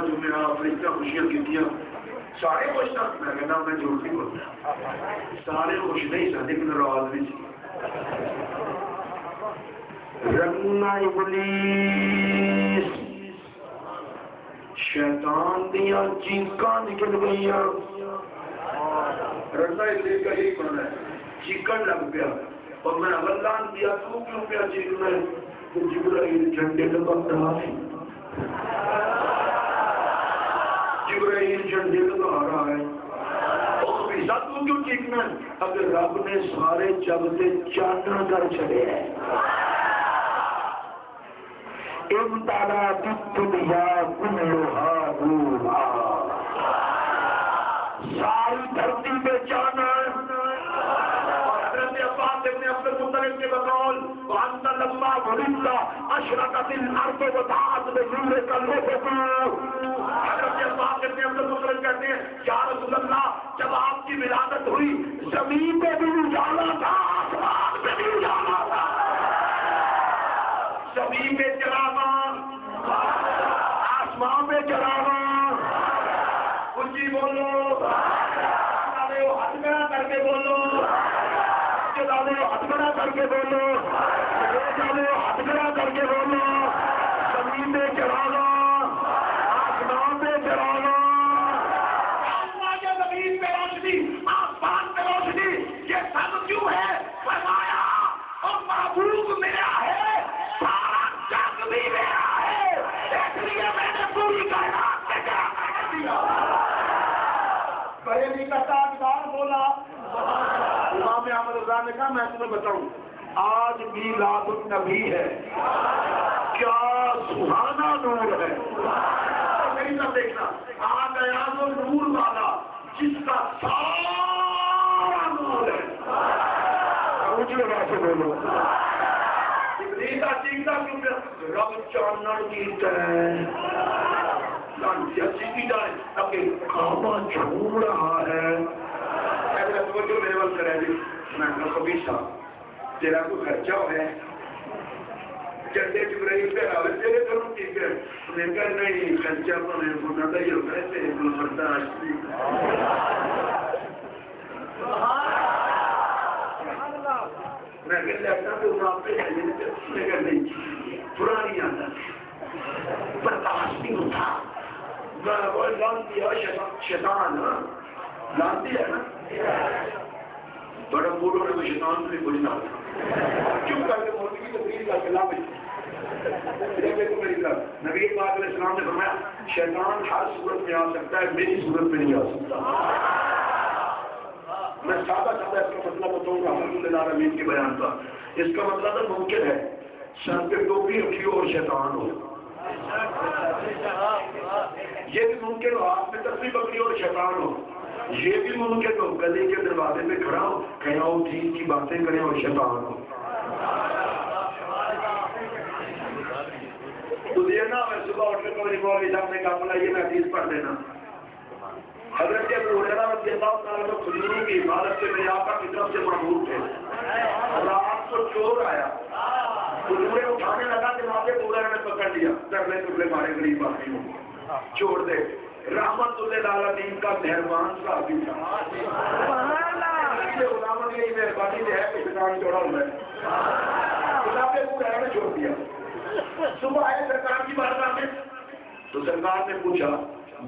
جمعہ فرشتہ خوشیاں کیتیاں سارے خوش تھا میں کہنا میں جھوٹ نہیں بولتا سارے خوش نہیں سن ایک ناراض بھی سی رنا ابلیس شیطان دیا چیکاں نکل گئیاں رنا ابلیس کا یہی معنی ہے چیکن لگ پیا اور میں اللہ دیا تو کیوں پیا چیکنا ہے تو جبرائیل جھنڈے لگا رہا ہے جبرائیل جھنڈے لگا رہا ہے اور پیسہ تو کیوں چیکنا ہے اگر رب نے سارے جب سے چانا کر چھڑے ہیں امتالات الدنیا کلھا روحا ساری دھرتی پہ چانا کے بقول وانت لما ولدت اشرقت الارض وضاعت بنورك الافق حضرت عباس ابن عبد المطلب کہتے ہیں یا رسول اللہ جب آپ کی ولادت ہوئی زمین پہ بھی اجالا تھا آسمان پہ بھی اجالا تھا زمین پہ چراغاں آسمان پہ چراغاں اونچی بولو ہاتھ کھڑا کر کے بولو ہاتھ کھڑا کر کے بولو ہاتھ کھڑا کر کے بولو زمین پہ چراغا آسمان پہ چراغا زمین پہ روشنی آسمان پہ روشنی یہ سب کیوں ہے فرمایا اور محبوب میرا ہے سارا جگ بھی میرا ہے اس لیے میں نے پوری کائنات سے چراغا کر دیا بڑے نہیں کرتا کتاب بولا امام احمد رضا نے کہا میں تمہیں بتاؤں آج میلاد النبی ہے کیا سہانا نور ہے نہیں نہ دیکھنا آج آیا تو نور والا جس کا سارا نور ہے اونچی بات سے بولو چیختا کیوں کہ رب چانن کیتا ہے تاکہ کعبہ جھوم رہا ہے جو میرے وقت کرے دی میں نے خبیر صاحب تیرا کوئی خرچہ ہو ہے جنڈے جبرائیل پہ آوے تیرے کروں ٹھیک ہے میں کہا نہیں خرچہ تو میں ہونا تھا یہ ہوتا ہے تیرے کو برداشت نہیں میں کہا لیتا تو وہاں پہ میں کہا نہیں پرانی آتا برداشت نہیں ہوتا وہ لان دیا شیطان لانتی ہے نا بڑا بولو نے کوئی شیطان سے بجنا چپ کر کے موتی کی تقریر کا خلاف نبی پاک علیہ السلام نے فرمایا شیطان ہر صورت میں آ سکتا ہے میری صورت میں نہیں آ سکتا میں سادہ اس کا مطلب بتاؤں گا الحمدللہ العالمین کے بیان کا اس کا مطلب ہے ممکن ہے سر پہ ٹوپی رکھی ہو اور شیطان ہو یہ بھی ممکن ہو آپ میں تصویر بکری اور شیطان ہو یہ بھی ممکن ہو گلی کے دروازے پہ کھڑا ہو کہیں وہ دین کی باتیں کریں اور شیطان ہو تو دینا میں صبح اٹھ کے کوئی مولوی صاحب نے کہا بولا یہ میں حدیث پڑھ دینا حضرت ابو ہریرہ رضی اللہ تعالیٰ عنہ کھجوروں کی عبادت سے میرے آقا کی طرف سے معمور تھے رات کو چور آیا کھجوریں اٹھانے لگا دماغے پورا نے پکڑ لیا کرنے ٹکڑے مارے غریب آدمی ہوں چھوڑ دے رحمت اللہ العالمین کا مہربان صحابی تھا غلاموں کی مہربانی ہے کہ شیطان چھوڑا ہوا ہے خدا پہ پورا نے چھوڑ دیا صبح آئے سرکار کی بارگاہ میں تو سرکار نے پوچھا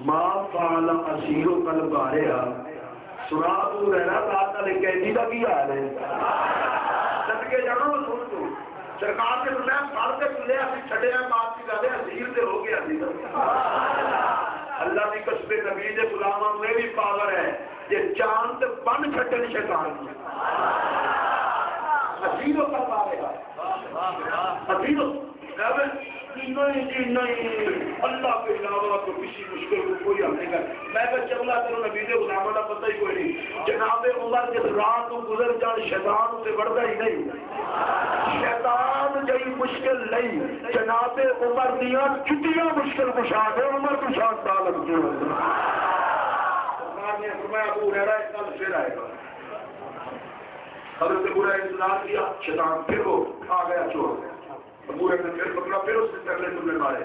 ماں فعل اسیر کل باریا سنا تو رہنا رات والے قیدی کا کی حال ہے صدقے جانا وہ سن تو سرکار نے بنایا پڑھ کے لیا چھڑے ہیں بات کی زیادہ اسیر سے ہو گیا اللہ کی قسم نبی دے غلاموں میں بھی پاور ہے یہ چاند بن چھٹن شیطان کی اسیر کل باریا اسیر نہیں جی نہیں اللہ کے علاوہ تو کسی مشکل کو کوئی حل نہیں کر میں کہ چلا کروں نبی دے غلاموں کا پتہ ہی کوئی نہیں جناب عمر جس رات کو گزر جان شیطان سے بڑھتا ہی نہیں شیطان جی مشکل نہیں جناب عمر دیا کتنی مشکل کشا ہے عمر کو شان تعلق جو نے فرمایا ابو ہریرہ کل پھر آئے گا حضرت ابو ہریرہ انتظار کیا شیطان پھر وہ آ گیا چور ابو ہریرہ نے پھر پکڑا پھر اس سے پہلے تم نے مارے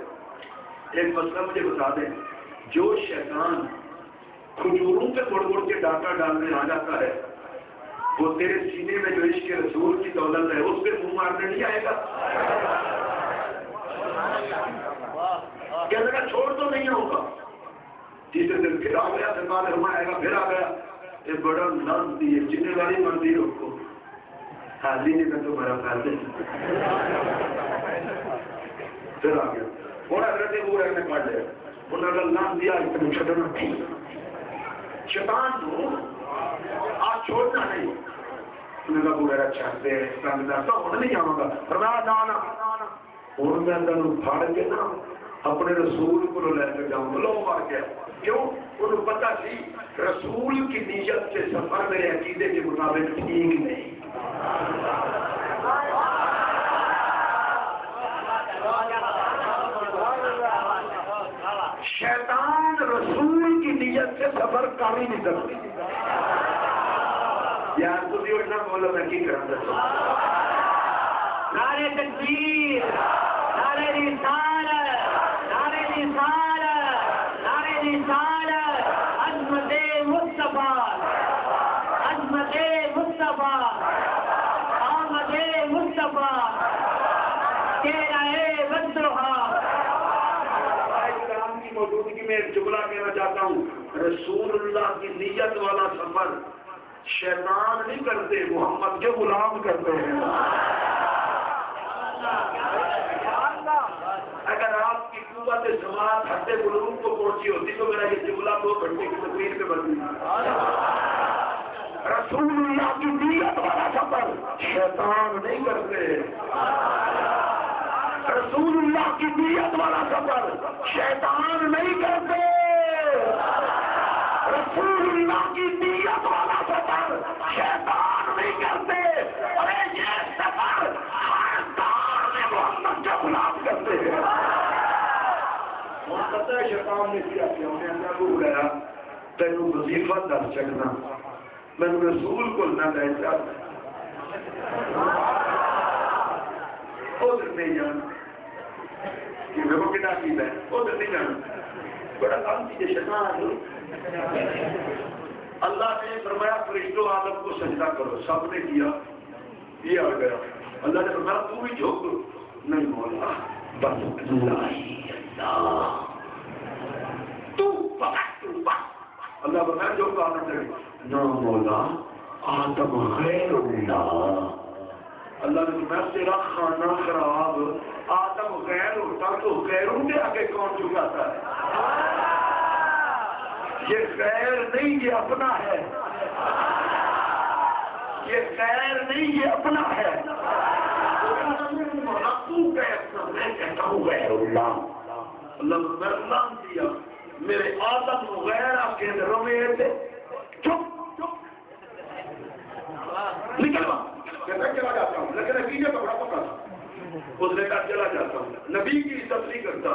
ایک مسئلہ مجھے بتا دیں جو شیطان کھجوروں سے مڑ مڑ کے ڈاکہ ڈالنے آ جاتا ہے وہ تیرے سینے میں جو عشق رسول کی دولت ہے اس پہ منہ مارنے نہیں آئے گا. کہنے کا چھوڑ تو نہیں ہوگا. تیسرے دن پھر آ گیا سرکار نے فرمایا گا پھر آ گیا یہ بڑا لانتی ہے جننے والی مندی ہے اس کو حاضی نہیں کر تو بڑا فائدہ پھر آ گیا تھوڑا کرتے وہ رہنے پڑ لیا انہوں نے نام دیا اتنے چھٹنا نہیں شیطان کو آپ چھوڑنا نہیں. انہوں نے کہا پورا چھٹتے ہیں سنگدار تو نہیں آؤں گا فرمایا نانا انہوں نے تنوں پھاڑ کے نا اپنے رسول کو لے کر جاؤں لو مار گیا. کیوں انہوں پتہ تھی رسول کی نیت سے سفر میرے عقیدے کے مطابق ٹھیک نہیں. شیطان رسول کی نیت سے سفر کر ہی نہیں سکتی. یار تھی اتنا بولو میں کی کرا نعرے تکبیر نعرے رسالت نعرے رسالت نعرے رسالت عظمت مصطفیٰ عظمت مصطفیٰ آمد مصطفیٰ تیرا بدرہا. کی موجودگی میں ایک جملہ کہنا چاہتا ہوں. رسول اللہ کی نیت والا سفر شیطان نہیں کرتے محمد کے غلام کرتے ہیں. اگر آپ کی قوت سماعت حد بلوغ کو پہنچی ہوتی تو میرا یہ جملہ 2 گھنٹے کی تقریر میں بدلی. رسول اللہ کی نیت والا سفر شیطان نہیں کرتے. رسول اللہ کی نیت والا سفر شیطان نہیں کرتے. رسول اللہ کی نیت والا سفر شیطان نہیں کرتے. ارے یہ سفر ہر دار میں محمد کے غلام کرتے ہیں. پتہ ہے شیطان نے کیا کہ ہم نے اندر کو گیا تینوں وظیفہ در چکنا میں رسول کو نہ لے جاتا ادھر نہیں جانا کہ میں وہ کتا کی ہے ادھر نہیں جانا. بڑا کام کیجیے شیطان اللہ نے فرمایا فرشتوں آدم کو سجدہ کرو سب نے کیا یہ آ گیا. اللہ نے فرمایا تو بھی جھوک نہیں مولا بس اللہ اللہ تو اللہ فرمایا جو کہنا چاہیے نہ مولا آدم غیر اللہ. اللہ نے فرمایا تیرا کھانا خراب آدم غیر ہوتا تو غیروں کے آگے کون جھکاتا ہے. یہ غیر نہیں یہ اپنا ہے. یہ غیر نہیں یہ اپنا ہے. میں کہتا ہوں غیر اللہ. اللہ نے نام دیا میرے آدم غیر آپ کے اندروں میں تھے چپ نکل کہتا چلا جاتا ہوں لیکن نبی نے کپڑا پکڑا اس نے کہا چلا جاتا ہوں. نبی کی عزت نہیں کرتا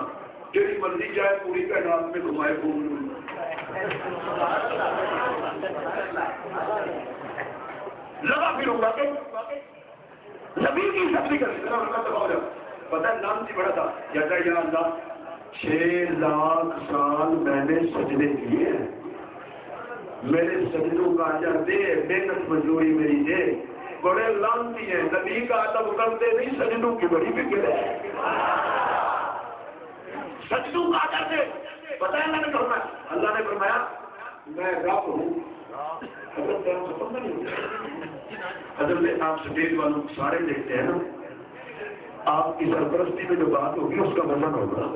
تیری مرضی جائے پوری کائنات میں گھمائے گھوم لگا پھر ہوگا کہ نبی کی عزت نہیں کرتی. پتہ ہے نام سے بڑا تھا کہتا یا اللہ 6 لاکھ سال میں نے سجدے کیے میرے سجدوں کا اجر دے محنت مزدوری میری دے. بڑے لانتی ہیں نبی کا ادب کرتے نہیں سجدوں کی بڑی فکر ہے. سجدوں کا اجر دے پتہ ہے اللہ نے فرمایا اللہ نے فرمایا میں رب ہوں. حضرت آپ سفید والوں سارے دیکھتے ہیں نا آپ کی سرپرستی میں جو بات ہوگی اس کا وزن ہوگا.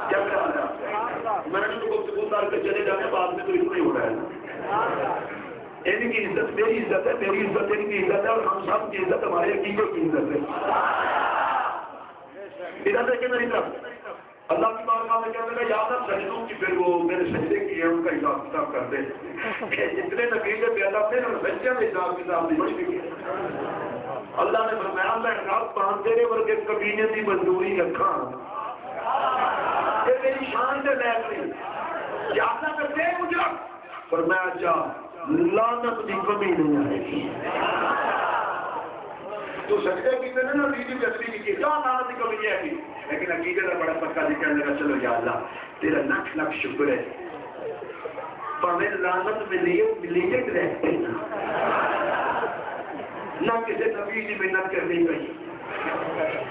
کیا خیال ہے آپ؟ میں نے تو گفتگو دار کے چلے جانے بعد میں تو اتنا ہی ہو رہا ہے نا. ان کی عزت میری عزت ہے میری عزت ان کی عزت ہے اور ہم سب کی عزت ہمارے عقیدے کی عزت ہے. ادھر دیکھیں میری طرف اللہ کی بارگاہ میں کہنے لگا یاد ہے سجدوں کی پھر وہ میرے سجدے کی ہے ان کا حساب کتاب کر دے کہ جتنے نبیلے پیدا تھے نا سجدے میں حساب کتاب نہیں بڑھ گئی. اللہ نے فرمایا میں رب پان تیرے ورگے کبینے کی مزدوری رکھا یہ میری شان سے لائق نہیں. جانا کرتے مجھے فرمایا اچھا لعنت کی کمی نہیں آئے گی. تو سجدے کیتے نا بیوی جسری کی کیا لعنت کی کمی نہیں آئے گی. لیکن عقیدے کا بڑا پکا نہیں کہنے لگا چلو یا اللہ تیرا لکھ لکھ شکر ہے پاویں لعنت ملیت رہتے نہ کسی نبی کی محنت کرنی پئی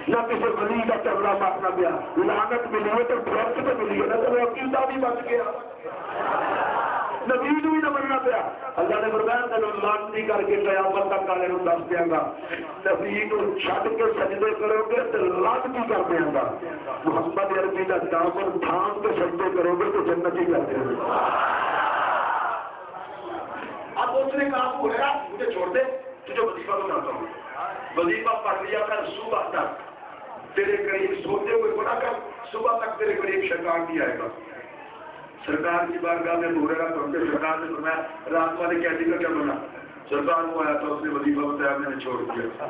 نہ کسی ولی کا چلنا مارنا گیا لعنت ملی ہے تو برکت تو ملی ہے نہ تو عقیدہ بھی بچ گیا نبی بھی نہ مرنا پیا اللہ نے فرمایا تینوں لعنتی کر کے قیامت تک والے نوں دس دیاں گا نبی کو چھڈ کے سجدے کرو گے تو لعنتی کر دیاں گا محمد عربی کا دامن تھام کے سجدے کرو گے تو جنتی کر دیں گے اب اس نے کہا ابو ہریرہ مجھے چھوڑ دے تجھے وظیفہ بتاتا ہوں وظیفہ پڑھ لیا کر صبح تک تیرے قریب سوتے ہوئے پڑھا کر صبح تک تیرے قریب شیطان نہیں آئے گا سرکار کی بارگاہ میں ابو ہریرہ پہنچے سرکار نے فرمایا رات والے قیدی کا کیا بنا سرکار کو آیا تھا اس نے وظیفہ بتایا میں نے چھوڑ دیا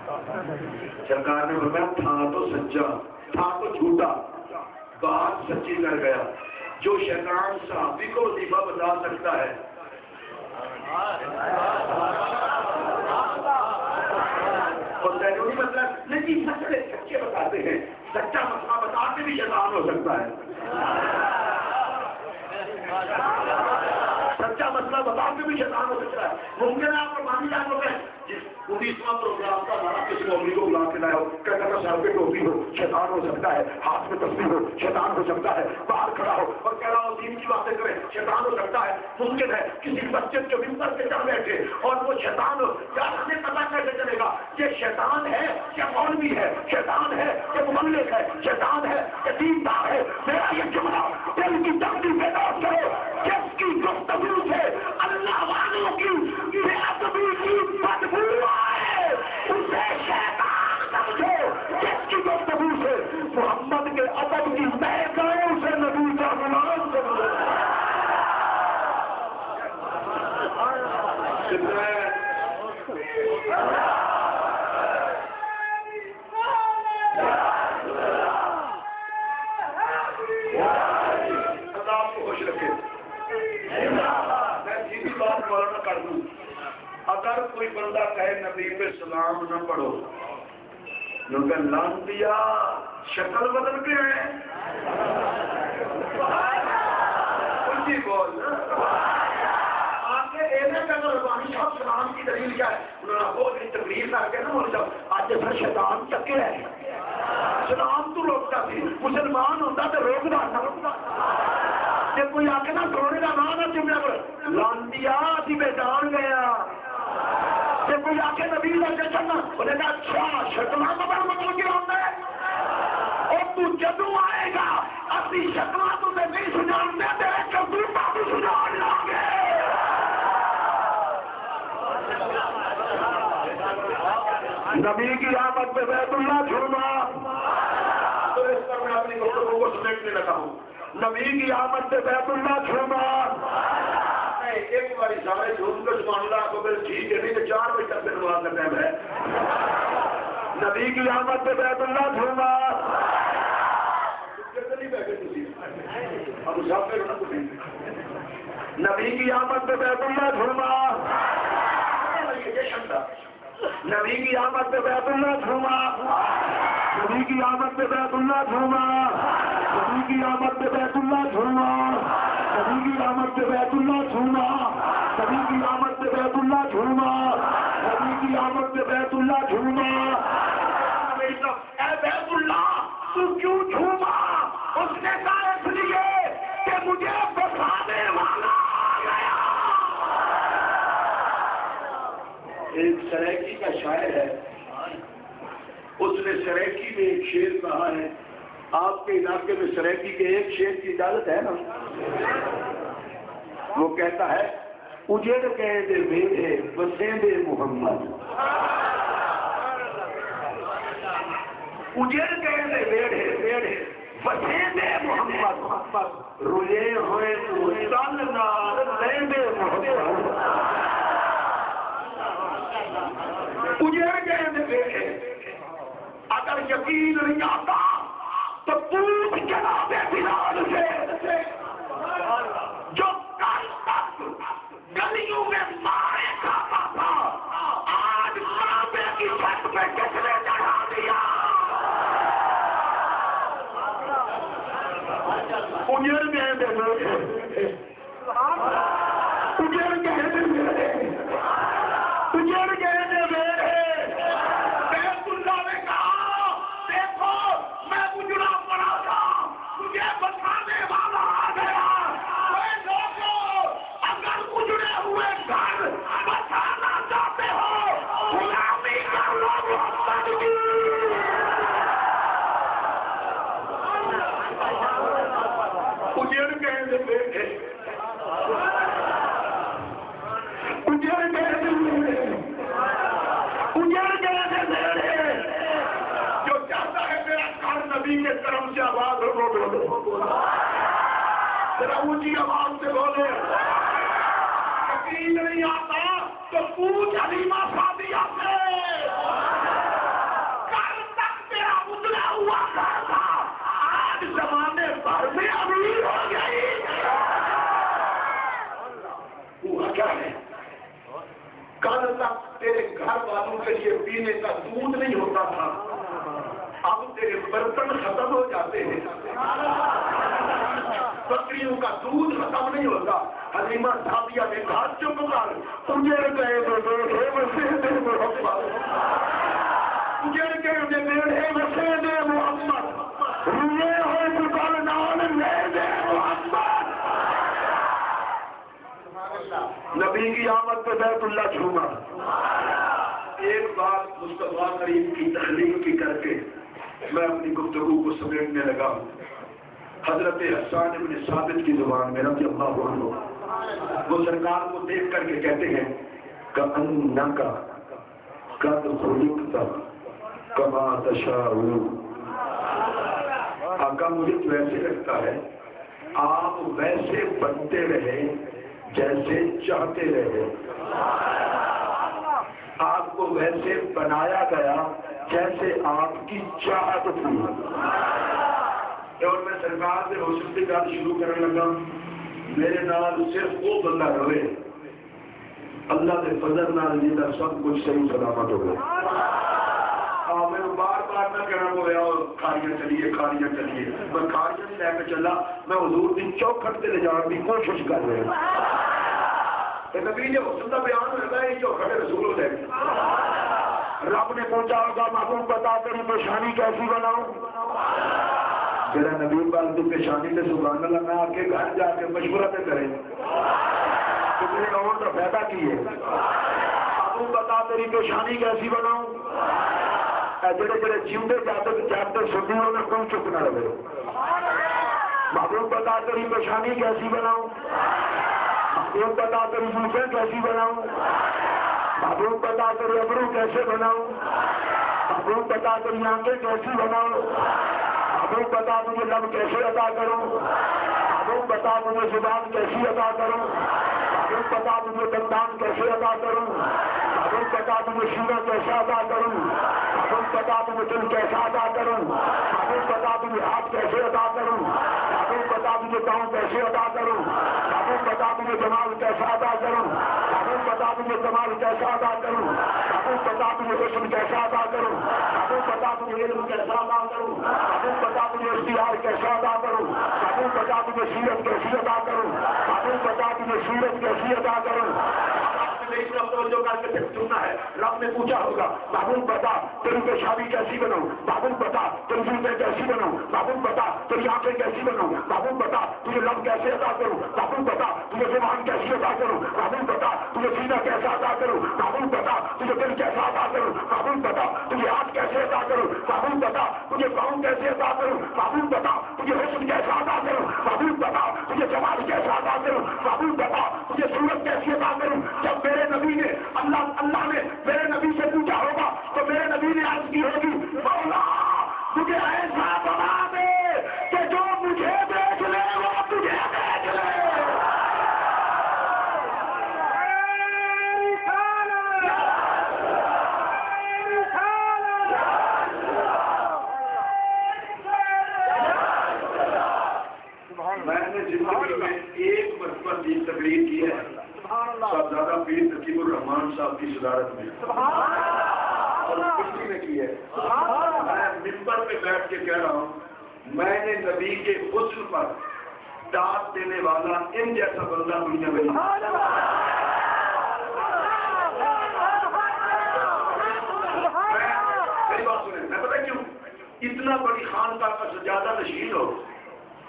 سرکار نے فرمایا تھا تو سچا تھا تو جھوٹا بات سچی کر گیا جو شیطان صحابی کو وظیفہ بتا سکتا ہے مطلب لیکن مسئلے سچے بتاتے ہیں سچا مسئلہ بتا کے بھی شیطان ہو سکتا ہے سچا مسئلہ بتا کے بھی شیطان ہو سکتا ہے ممکن ہے آپ کو مانی جان ہو گئے جس 19واں پروگرام کا ہمارا کسی مومنی کو بلا کے لایا ہو کہتا تھا سر پہ ٹوپی ہو شیطان ہو سکتا ہے ہاتھ میں تسبیح ہو شیطان ہو سکتا ہے باہر کھڑا ہو اور کہہ رہا ہو دین کی باتیں کرے شیطان ہو سکتا ہے ممکن ہے کسی مسجد کے ممبر پہ چڑھ بیٹھے اور وہ شیطان ہو کیا ہمیں پتا کیسے چلے گا یہ شیطان ہے یا مولوی ہے شیطان ہے یا مبلغ ہے شیطان ہے یا دیندار ہے میرا یہ جملہ دل کی تنگی پیدا کرو جس کی گفتگو سے اللہ والوں کی بے ادبی کی بدبو آئے اسے شیطان سمجھو جس کی گفتگو سے محمد کے ادب کی مہک آئے اسے نبی کا غلام سمجھو اللہ آپ کو خوش رکھے میں سیدھی بات مولانا کر دوں اگر کوئی بندہ کہے نبی پہ سلام نہ پڑھو کیونکہ لان دیا شکل بدل کے ہیں اسی بول آگے ایسے کہ ربانی صاحب سلام کی دلیل کیا ہے انہوں نے بہت بڑی تقریر کر کے نا مول صاحب آج جیسا شیطان چکے ہے سلام تو روکتا تھی مسلمان ہوتا تو روکتا نہ جب کوئی آ کے نا سونے کا نام نہ چمیا کر لان دیا اسی پہ جان گیا جب کوئی آ کے نبی کا جشن انہیں کہا اچھا شکلہ بدل کے ہوتا ہے اور تو جدو آئے گا اپنی شکلہ تمہیں نہیں سجانے تیرے کبوتا تو سجان لیں گے نبی کی آمد پہ بیت اللہ جھوما تو اس پر میں اپنی گفتگو کو سمیٹنے لگا ہوں نبی کی آمد پہ بیت اللہ جھوما ایک باری سارے جھوم کر سبحان اللہ کو پھر ٹھیک ہے نہیں تو 4 بجے تک نماز کا ٹائم ہے نبی کی آمد پہ بیت اللہ جھوما نہیں بیٹھے اب سب پہ نبی کی آمد پہ بیت اللہ جھوما نبی کی آمد پہ بیت اللہ جھوما نبی کی آمد پہ بیت اللہ جھوما نبی کی آمد پہ بیت اللہ جھوما نبی کی آمد پہ بیت اللہ جھوما نبی کی آمد پہ بیت اللہ جھوما نبی کی آمد پہ بیت اللہ جھوما اے بیت اللہ تو کیوں جھوما اس نے کہا اس لیے کہ مجھے بسانے والا آ گیا ایک سریکی کا شاعر ہے اس نے سریکی میں ایک شعر کہا ہے آپ کے علاقے میں سریکی کے ایک شعر کی اجازت ہے نا وہ کہتا ہے اجڑ گئے دے بیٹھے بسیندے محمد اجڑ گئے دے بیٹھے بسیندے محمد روئے ہوئے تل نال لیندے محمد اجڑ گئے دے بیٹھے اگر یقین نہیں آتا تو پوچھ جناب بلال سے جو کل تک گلیوں میں مارے کھاتا تھا آج کعبے کی چھت پہ کس نے چڑھا دیا اجڑ گئے اونچی آواز سے بولے یقین نہیں آتا تو پوچھ حلیمہ سعدیہ سے کل تک تیرا اتنا ہوا گھر تھا آج زمانے بھر میں امیر ہو گئی ہوا کیا ہے کل تک تیرے گھر والوں کے لیے پینے کا دودھ نہیں ہوتا تھا اب تیرے برتن ختم ہو جاتے ہیں بکریوں کا دودھ ختم نہیں ہوتا حلیمہ سعدیہ نے کہا چپ کر اجڑ گئے بیٹھے مسجد محمد اجڑ گئے بیٹھے مسجد محمد روئے ہوئے دکاندار لے دے محمد نبی کی آمد پہ بیت اللہ جھوما ایک بات مصطفیٰ کریم کی تخلیق کی کر کے میں اپنی گفتگو کو سمیٹنے لگا ہوں حضرت حسان ابن ثابت کی زبان میں رضی اللہ عنہ وہ سرکار کو دیکھ کر کے کہتے ہیں کأنک قد خلقت کما تشاء آقا مجھے تو ایسے لگتا ہے آپ ویسے بنتے رہے جیسے چاہتے رہے آپ کو ویسے بنایا گیا جیسے آپ کی چاہت تھی اور میں سرکار سے حسن کی بات شروع کرنے لگا میرے نال صرف وہ بندہ رہے اللہ کے فضل نال جیتا سب کچھ صحیح سلامت ہو گیا میں بار بار نہ کہنا ہو گیا کھاریاں چلیے میں کھاریاں نہیں لے کے چلا میں حضور کی چوکھٹ سے لے جانے کی کوشش کر رہا نبی جو حسن کا بیان ہوگا یہ چوکھٹ رسول ہو جائے گی رب نے پوچھا ہوگا محبوب بتا تیری پیشانی کیسی بناؤں میرا نبی پاک کی پیشانی سے سبحان اللہ میں آ کے گھر جا کے مشورہ پہ کریں تم نے اور کا فائدہ کی ہے محبوب بتا تیری پیشانی کیسی بناؤں جڑے جڑے جیوندے جاتے سنی انہیں کوئی چپ نہ رہے محبوب بتا تیری پیشانی کیسی بناؤں محبوب بتا تیری زلفیں کیسی بناؤں محبوب بتا تیرے ابرو کیسے بناؤں محبوب بتا تیری آنکھیں کیسی بناؤں محبوب بتا تجھے لب کیسے عطا کروں محبوب بتا تجھے زبان کیسی عطا کروں محبوب بتا تجھے دندان کیسے عطا کروں محبوب بتا تجھے سینہ کیسا عطا کروں محبوب بتا تجھے دل کیسا عطا کروں محبوب بتا تجھے ہاتھ کیسے عطا کروں محبوب بتا تجھے پاؤں کیسے عطا کروں محبوب بتا تجھے جمال کیسا عطا کروں محبوب بتا تجھے کمال کیسا عطا کروں محبوب بتا تجھے حسن کیسا عطا کروں محبوب بتا تجھے علم کیسا عطا کروں محبوب بتا تجھے اختیار کیسا عطا کروں محبوب بتا تجھے سیرت کیسی عطا کروں محبوب بتا تجھے سیرت کیسی عطا کروں جو کر کے سننا ہے رب نے پوچھا ہوگا محبوب بتا تیری پیشانی کیسی بناؤں محبوب بتا تیری زلفیں کیسی بناؤں محبوب بتا تیری آنکھیں کیسی بناؤں محبوب بتا تجھے لب کیسے عطا کروں محبوب بتا تجھے زبان کیسی عطا کروں محبوب بتا تجھے سینہ کیسا عطا کروں محبوب بتا تجھے دل کیسا عطا کروں محبوب بتا تجھے ہاتھ کیسے عطا کروں محبوب بتا تجھے پاؤں کیسے عطا کروں محبوب بتا تجھے حسن کیسا عطا کروں محبوب بتا تجھے جمال کیسا عطا کروں محبوب بتا تجھے صورت کیسی عطا کروں جب میرے نبی نے اللہ نے میرے نبی سے پوچھا ہوگا تو میرے نبی نے عرض کی ہوگی مولا مجھے ایسا بنا دے کہ جو مجھے دیکھ لے وہ تجھے دیکھ لے میں نے زندگی میں ایک مرتبہ دین تبلیغ کی ہے صاحبزادہ پیر تقیب الرحمان صاحب کی صدارت میں اور کسی نے کی ہے میں ممبر پہ بیٹھ کے کہہ رہا ہوں میں نے نبی کے حسن پر داد دینے والا ان جیسا بندہ دنیا میں میری بات سنیں میں پتہ کیوں اتنا بڑی خانقاہ کا سجادہ نشین ہو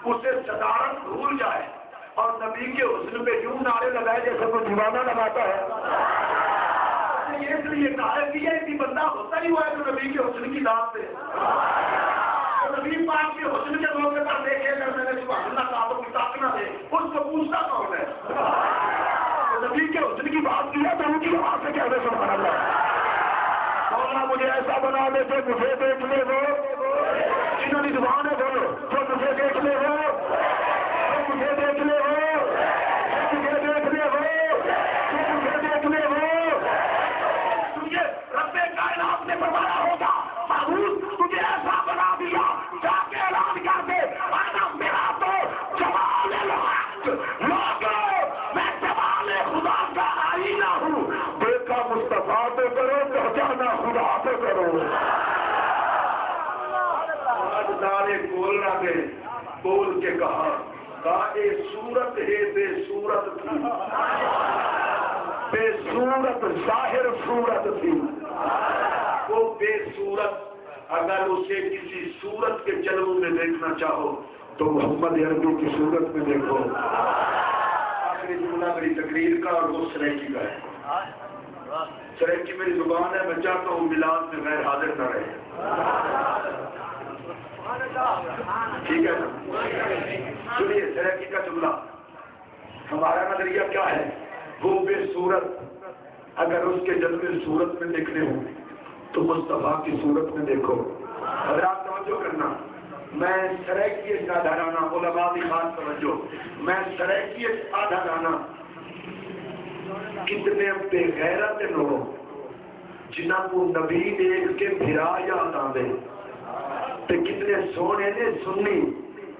اسے صدارت بھول جائے اور نبی کے حسن پہ یوں نعرے لگائے جیسے کوئی دیوانہ لگاتا ہے اس لیے نعرے کیا کہ بندہ ہوتا ہی ہوا ہے جو نبی کے حسن کی داد پہ نبی پاک کے حسن کے موقع پر دیکھے اگر میں نے سبحان اللہ کہا تو طاقت نہ دے اس کو پوچھتا کون ہے نبی کے حسن کی بات کی ہے تو ان کی آواز سے کہہ دے سبحان اللہ مولا مجھے ایسا بنا دے کہ مجھے دیکھ لے وہ جنہوں نے زبان ہے بولو تو مجھے دیکھ لے وہ مجھے دیکھ لے وہ کو میں جمال خدا کا آئینہ ہوں، دیکھا مصطفیٰ پہ کرو، پہچانا خدا پہ کرو۔ سارے بولنا دے، بول کے کہا اے صورت ہے بے صورت تھی، بے صورت ظاہر صورت تھی، وہ بے صورت اگر اسے کسی صورت کے جلووں میں دیکھنا چاہو تو محمد عربی کی صورت میں دیکھو۔ آخری جملہ میری تقریر کا اور وہ سریکی کا ہے۔ سریکی میری زبان ہے، میں چاہتا ہوں میلاد میں غیر حاضر نہ رہے، ٹھیک ہے نا؟ سنیے سریکی کا جملہ، ہمارا نظریہ کیا ہے؟ وہ بے صورت اگر اس کے جلوے صورت میں دیکھنے ہوں تو مصطفیٰ کی صورت میں دیکھو۔ حضرات توجہ کرنا، میں سریکیت کا دھرانا، علماء بھی خاص توجہ، میں سریکیت کا دھرانا کتنے بے غیرت لوگ جنہاں کو نبی دیکھ کے بھرا یاد آندے، تے کتنے سونے نے سنی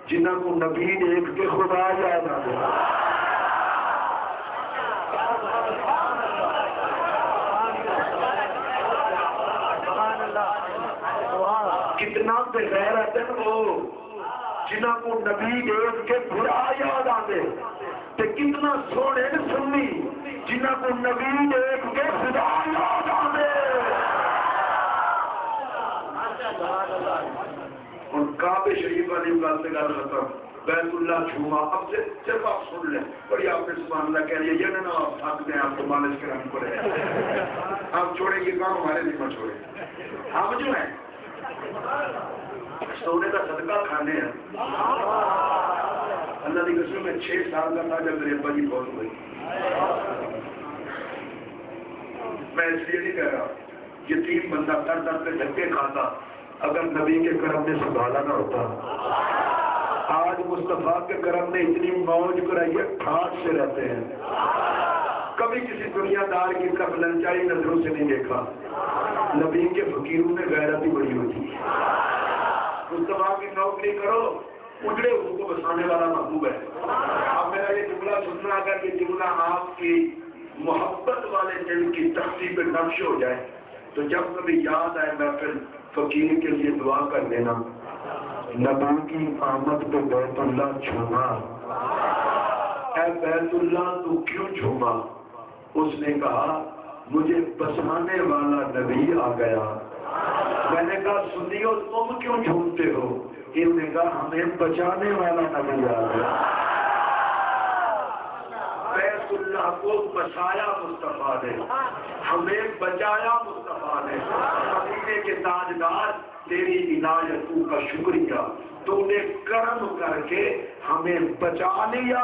جنہاں کو نبی دیکھ کے خدا یاد آندے۔ کتنا بے غیرت ہے وہ جنہاں کو نبی دیکھ کے برا یاد آندے، تے کتنا سونے نے سنی جنہاں کو نبی دیکھ کے خدا یاد آندے۔ اور کعبے شریف والی گل سے گل ختم، بیت اللہ چھوما، اب سے صرف آپ سن لیں، بڑی آپ نے سبحان اللہ کہہ لیا، یہ نہ آپ تھک دیں، آپ کو مالش کرانی پڑے، آپ چھوڑیں یہ کام ہمارے لیے مت چھوڑیں۔ ہم جو ہیں سونے کا صدقہ کھانے ہیں، اللہ کی قسم میں 6 سال کا تھا جب میرے ابا جی فوت ہوئی۔ میں اس لیے نہیں کہہ رہا، یتیم بندہ در در پہ دھکے کھاتا، اگر نبی کے کرم نے سنبھالا نہ ہوتا۔ آج مصطفیٰ کے کرم نے اتنی موج کرائی ہے، ٹھاٹ سے رہتے ہیں، کبھی کسی دنیا دار کی طرف للچائی نظروں سے نہیں دیکھا۔ نبی کے فقیروں میں غیرت ہی بڑی ہوتی ہے۔ مصطفیٰ کی نوکری کرو، اجڑے ان کو بسانے والا محبوب ہے۔ اب میرا یہ جملہ سننا، اگر یہ جملہ آپ کی محبت والے دل کی تختی پہ نقش ہو جائے تو جب کبھی یاد آئے محفل، فقیر کے لیے دعا کر دینا، نبی کی آمد پہ بیت اللہ جھوما، اے بیت اللہ تو کیوں جھوما؟ اس نے کہا مجھے بسانے والا نبی آ گیا۔ میں نے کہا سنیو تم کیوں جھومتے ہو؟ انہوں نے کہا ہمیں بچانے والا نبی آ گیا۔ بیت اللہ کو بچایا مصطفیٰ نے، ہمیں بچایا مصطفیٰ نے۔ مدینے کے تاجدار تیری عنایتوں کا شکریہ، تو نے کرم کر کے ہمیں بچا لیا،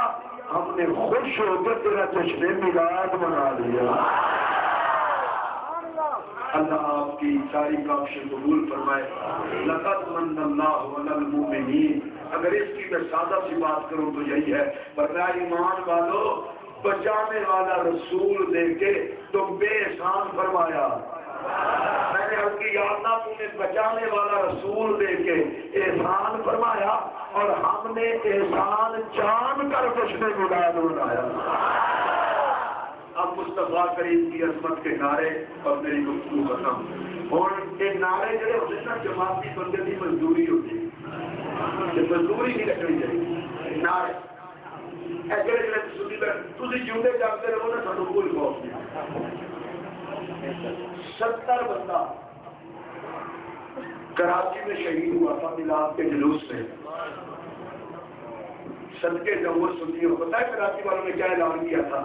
ہم نے خوش ہو کے تیرا جشن میلاد منا لیا۔ اللہ آپ کی ساری کاوشیں قبول فرمائے۔ لقد من اللہ علی المؤمنین، اگر اس کی میں سادہ سی بات کروں تو یہی ہے، ورنہ ایمان والو بچانے والا رسول دے کے تم بے احسان فرمایا۔ میں نے آپ کی یاد نہ، تم نے بچانے والا رسول دے کے احسان فرمایا، اور ہم نے احسان جان کر جشن میلاد منایا۔ اب مصطفیٰ کریم کی عظمت کے نعرے اور میری گفتگو ختم۔ اور یہ نعرے جڑے ہوتے ہیں نا، جماعتی بندے کی مزدوری ہوتی ہے، یہ مزدوری نہیں رکھنی چاہیے۔ نعرے تھی جیوتے جاگتے رہو نا، سانو کوئی خوف نہیں۔ 70 بندہ کراچی میں شہید ہوا تھا میلاد کے جلوس میں۔ صدقے جمہور سنی ہو، پتہ ہے کراچی والوں نے کیا اعلان کیا تھا؟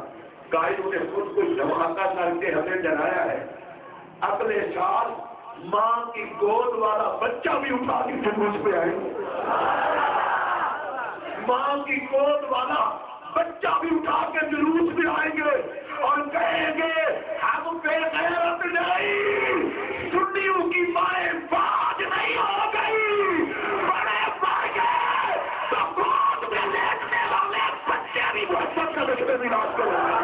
قائدوں نے خود کو دھماکہ کر کے ہمیں ڈرایا ہے، اگلے سال ماں کی گود والا بچہ بھی اٹھا کے جلوس پہ آئے، ماں کی گود والا بچہ بھی اٹھا کے جلوس پہ آئیں گے اور کہیں گے ہم بے غیرت نہیں، سنیوں کی مائیں باز نہیں ہو گئی، بڑے بڑھ گئے تو گود میں لیٹنے والے بچے بھی محبت کا رشتے میراث کریں گے۔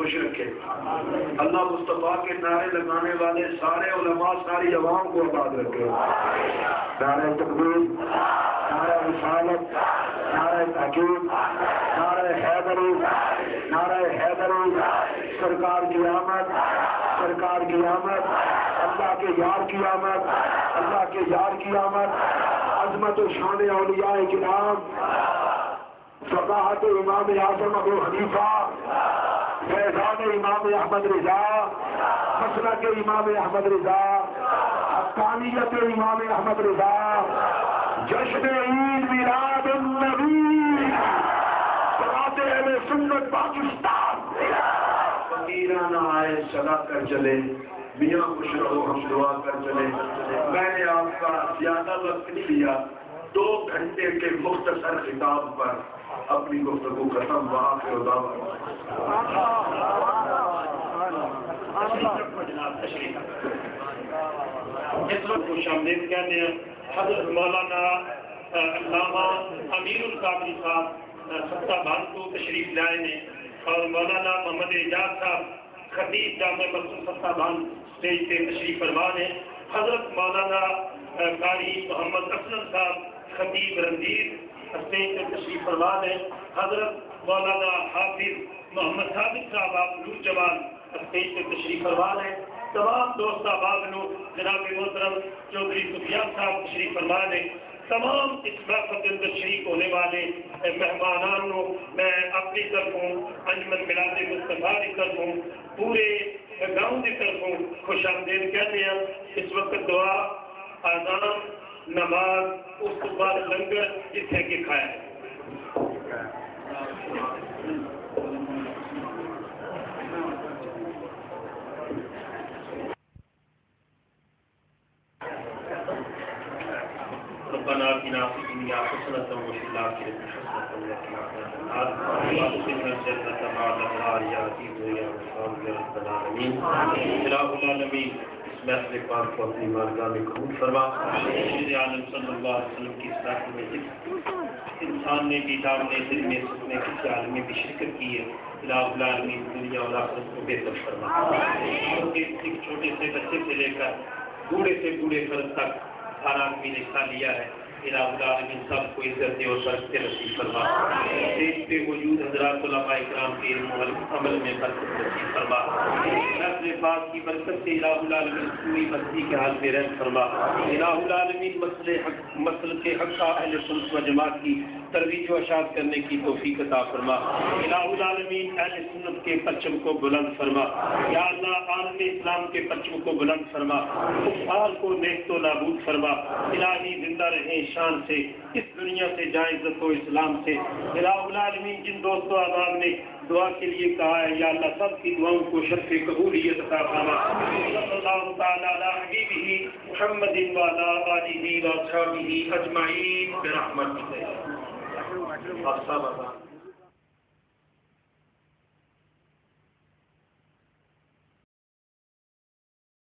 خوش رکھے. اللہ مصطفیٰ کے نعرے لگانے والے سارے علماء ساری عوام کو آباد رکھے. نعرہ تکبیر، نعرہ رسالت، نعرہ تحقیق، نعرہ حیدری، نعرہ حیدری، سرکار کی آمد، سرکار کی آمد، اللہ کے یار کی آمد، اللہ کے یار کی آمد، عظمت و شان اولیاء کرام، فقاہت امام اعظم ابو حنیفہ، فیضان امام احمد رضا، مسلک امام احمد رضا، حقانیت امام احمد رضا، جشن عید میلاد النبی، صلاۃ اہل سنت پاکستان. میرانہ آئے چلا کر چلے، میاں خوش رہو ہم دعا کر چلے. میں نے آپ کا زیادہ وقت نہیں لیا، 2 گھنٹے کے مختصر خطاب پر اپنی گفتگو ختم. وہاں پہ اس وقت خوش آمدید کہتے ہیں حضرت مولانا علامہ امیر القادری صاحب ستہ بھان کو تشریف لائے ہیں، اور مولانا محمد اعجاز صاحب خطیب جامع مسجد ستہ بھان اسٹیج پہ تشریف فرما ہیں. حضرت مولانا قاری محمد اسلم صاحب خطیب رنگیر اسٹیج پہ تشریف فرما ہیں. حضرت مولانا حافظ محمد صادق صاحب آپ نور جوان اسٹیج پہ تشریف فرما ہیں. تمام دوست احباب لوگ جناب محترم چودھری سفیان صاحب تشریف فرما ہیں. تمام اس محفل کے اندر شریک ہونے والے مہمانان میں اپنی طرفوں، انجمن ملاد مصطفیٰ کی طرفوں، پورے گاؤں کی طرفوں خوش آمدید کہتے ہیں. اس وقت دعا، آذان، نماز، اس کے بعد لنگر جتنے کے کھایا ہے. ربنا آتنا في الدنيا حسنة وفي الآخرة حسنة وقنا عذاب النار وادخلنا الجنة مع الأبرار يا عزيز يا غفار يا رب العالمين. إله العالمين اس محفل پاک کو اپنی بارگاہ میں قبول فرما. سید عالم صلی اللہ علیہ وسلم کی اصلاح میں جس انسان نے بھی دار نے دل میں سکنے کسی عالم میں بھی شرکت کی ہے، الہ العالمین دنیا اور آخرت کو بہتر فرما. ایک چھوٹے سے بچے سے لے کر بوڑھے سے بوڑھے فرد تک ہر آدمی نے حصہ لیا ہے. الہ العالمین سب کو عزت اور برکت نصیب فرما. اسٹیج پہ موجود حضرات علماء اکرام کے علم و عمل میں برکت نصیب فرما. نسل پاک کی برکت سے الہ العالمین پوری بستی کے حال میں رحم فرما. الہ العالمین مسل کے حق اہل سنت و جماعت کی ترویج و اشاعت کرنے کی توفیق عطا فرما. الہ العالمین اہل سنت کے پرچم کو بلند فرما. یا اللہ عالم اسلام کے پرچم کو بلند فرما. کفار کو نیست و نابود فرما. الہی زندہ رہیں شان سے، اس دنیا سے جائیں عزت و اسلام سے. الہ العالمین جن دوست و احباب نے دعا کے لیے کہا ہے یا اللہ سب کی دعاؤں کو شرف قبولیت عطا فرما. صلی اللہ تعالی علی حبیبہ محمد وعلی آلہ واصحابہ اجمعین برحمتک.